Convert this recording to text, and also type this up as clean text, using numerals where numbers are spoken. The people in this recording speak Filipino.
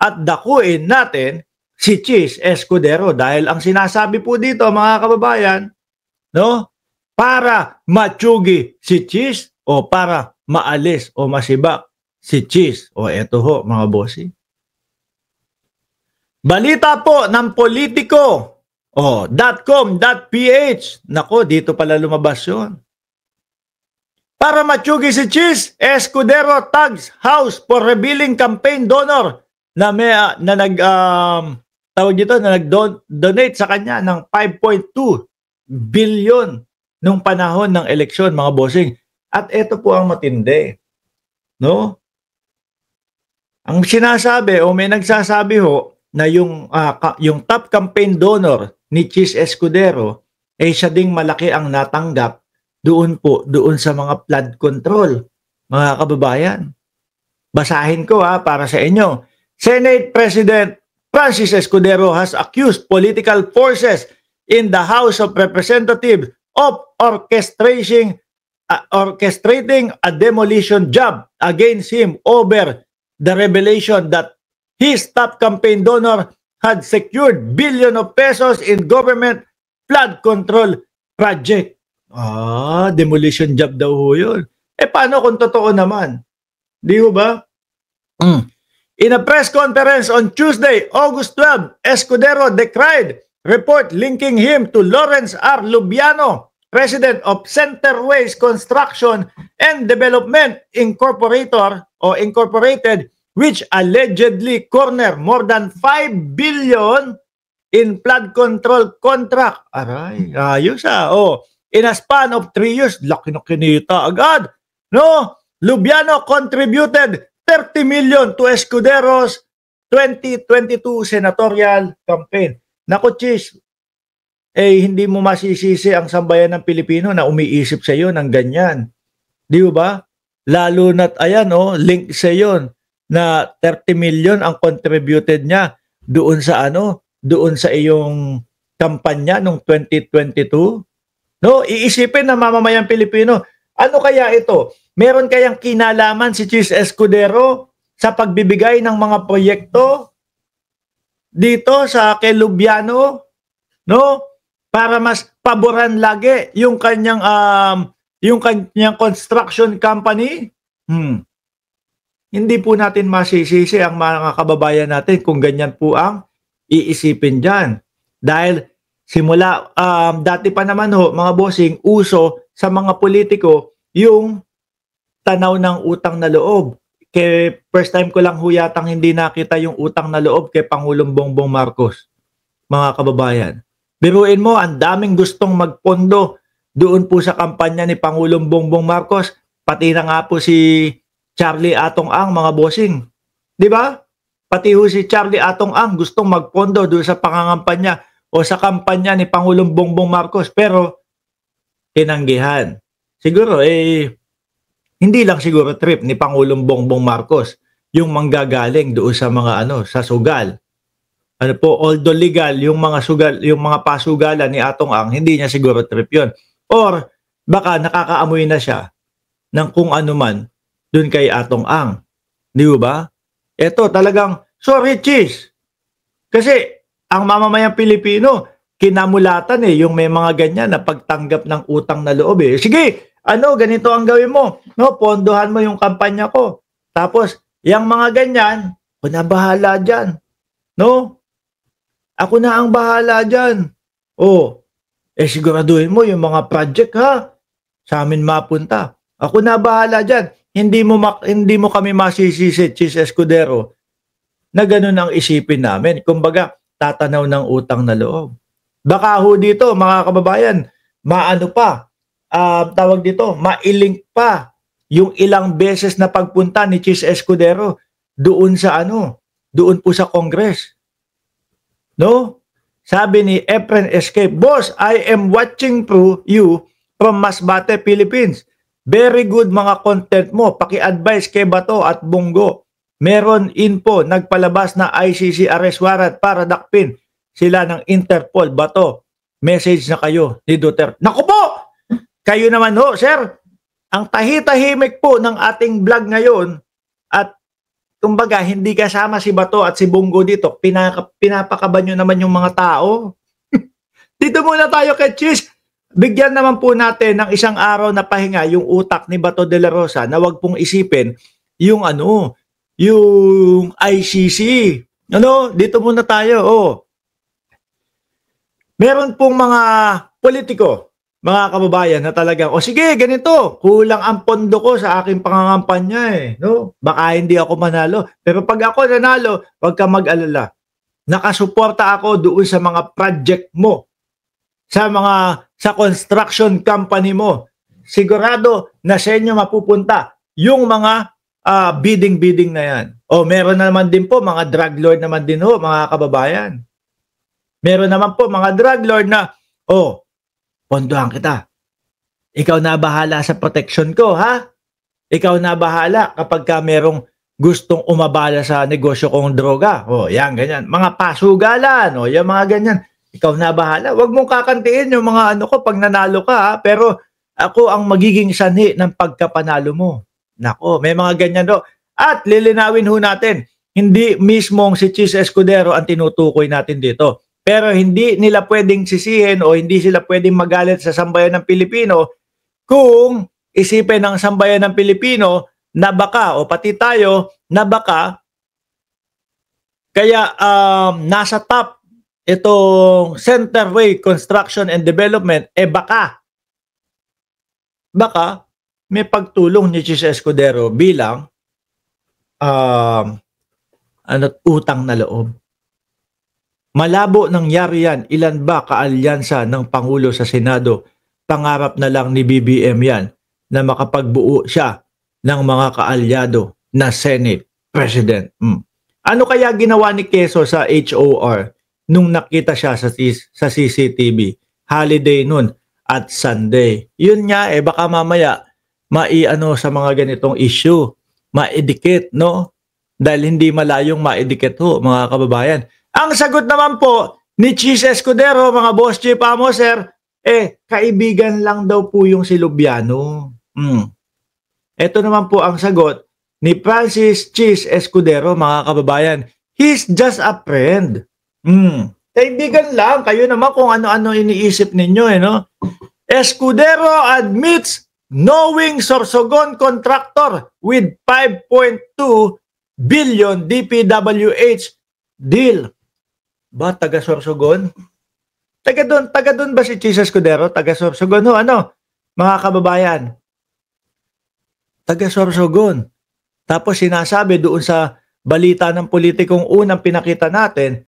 at dakuin natin si Chis Escudero dahil ang sinasabi po dito mga kababayan, no, para matsugi si Chis o para maalis o masibak si Chis. O eto ho mga bossing. Balita po ng Politico .com.ph. Nako, dito pala lumabas yun. Para matsugi si Chis Escudero tags house for revealing campaign donor na nag-donate sa kanya ng 5.2 billion nung panahon ng eleksyon mga bossing. At ito po ang matindi. No? Ang sinasabi o may nagsasabi ho na yung top campaign donor ni Chis Escudero ay siya ding malaki ang natanggap doon sa mga flood control, mga kababayan. Basahin ko para sa inyo. Senate President Francis Escudero has accused political forces in the House of Representatives of orchestrating a demolition job against him over the revelation that his top campaign donor had secured billions of pesos in government flood control project. Demolition job daw ho yun. Paano kung totoo naman? Di ho ba? In a press conference on Tuesday, August 12, Escudero decried report linking him to Lawrence R. Lubiano, president of Centerways Construction and Development Incorporated, which allegedly cornered more than 5 billion in flood control contract. Aray, ayos in a span of 3 years, laki na kinita agad. No? Lubiano contributed 30 million to Escudero's 2022 senatorial campaign. Naku, Chis, hindi mo masisisi ang sambayan ng Pilipino na umiisip sa iyo ng ganyan. Di ba? Lalo na't link sa yon na 30 million ang contributed niya doon sa iyong kampanya nung 2022. No, iisipin ng mamamayang Pilipino, ano kaya ito? Meron kayang kinalaman si Chis Escudero sa pagbibigay ng mga proyekto dito sa kay Lubiano, no? Para mas paboran lagi yung kanyang construction company? Hindi po natin masisisi ang mga kababayan natin kung ganyan po ang iisipin diyan. Dahil simula dati pa naman mga bossing, uso sa mga politiko yung tanaw ng utang na loob. Kaya first time ko lang yatang hindi nakita yung utang na loob kay Pangulong Bongbong Marcos. Mga kababayan, biruin mo, ang daming gustong magpondo doon po sa kampanya ni Pangulong Bongbong Marcos, pati na nga po si Charlie Atong Ang, mga bossing. Di ba? Pati ho si Charlie Atong Ang gustong magpondo doon sa pangangampanya o sa kampanya ni Pangulong Bongbong Marcos, pero tinanggihan. Siguro hindi lang siguro trip ni Pangulong Bongbong Marcos yung manggagaling doon sa mga sa sugal. Although legal yung mga pasugalan ni Atong Ang, hindi niya siguro trip yun. Or baka nakakaamoy na siya ng kung ano man doon kay Atong Ang. Di ba? Ito talagang sorry, Chis. Kasi ang mamamayang Pilipino, kinamulatan yung may mga ganyan na pagtanggap ng utang na loob Sige, ganito ang gawin mo. No, pondohan mo yung kampanya ko. Tapos, yung mga ganyan, ako na bahala dyan. No? Ako na ang bahala dyan. Siguraduhin mo yung mga project sa amin mapunta. Ako na bahala dyan. Hindi mo kami masisisi, Chis Escudero, na ganun ang isipin namin. Kumbaga, tatanaw ng utang na loob. Baka ho dito, mga kababayan, mailink pa yung ilang beses na pagpunta ni Chis Escudero doon po sa Congress. No? Sabi ni Efren Escape, Boss, I am watching you from Masbate, Philippines. Very good mga content mo. Paki-advise kay Bato at Bongo. Meron info, nagpalabas na ICC arrest warrant para dakpin sila ng Interpol. Bato, message na kayo ni Duterte. Naku po! Kayo naman sir. Ang tahitahimik po ng ating vlog ngayon at kumbaga hindi kasama si Bato at si Bongo dito, pinapakaban niyo naman yung mga tao. Dito muna tayo kay Chis. Bigyan naman po natin ng isang araw na pahinga yung utak ni Bato de la Rosa na wag pong isipin yung yung ICC. Dito muna tayo. Meron pong mga politiko, mga kababayan na talagang, sige, ganito, kulang ang pondo ko sa aking pangangampanya Baka hindi ako manalo. Pero pag ako nanalo, wag ka mag-alala. Nakasuporta ako doon sa mga project mo, sa construction company mo. Sigurado na sa inyo mapupunta yung mga bidding na yan. Meron na naman din po mga drug lord naman din mga kababayan. Meron naman po mga drug lord na, pondohan kita. Ikaw na bahala sa protection ko, ha? Ikaw na bahala kapag ka merong gustong umabala sa negosyo kong droga. Yan, ganyan. Mga pasugalan, yan mga ganyan. Ikaw na bahala. Huwag mong kakantiin yung mga ko pag nanalo ka, ha? Pero ako ang magiging sanhi ng pagkapanalo mo. Nako, may mga ganyan At lilinawin natin, hindi mismong si Chis Escudero ang tinutukoy natin dito. Pero hindi nila pwedeng sisihin o hindi sila pwedeng magalit sa sambayan ng Pilipino kung isipin ng sambayan ng Pilipino na baka, o pati tayo, na baka kaya nasa top itong Centerway Construction and Development, baka may pagtulong ni Chis Escudero bilang utang na loob. Malabo nangyari yan. Ilan ba kaalyansa ng Pangulo sa Senado? Pangarap na lang ni BBM yan na makapagbuo siya ng mga kaalyado na Senate President. Ano kaya ginawa ni Quezon sa HOR nung nakita siya sa CCTV? Holiday nun at Sunday. Yun nga baka mamaya sa mga ganitong issue, maidikit, Dahil hindi malayong maidikit mga kababayan. Ang sagot naman po ni Chis Escudero, mga boss chief sir, kaibigan lang daw po yung si Lubiano. Ito naman po ang sagot ni Francis Chis Escudero, mga kababayan. He's just a friend. Kaibigan lang. Kayo naman kung ano-ano iniisip ninyo, Escudero admits knowing Sorsogon contractor with 5.2 billion DPWH deal. Ba, taga Sorsogon? Taga doon ba si Chis Escudero? Taga Sorsogon mga kababayan? Taga Sorsogon. Tapos sinasabi doon sa balita ng politikong unang pinakita natin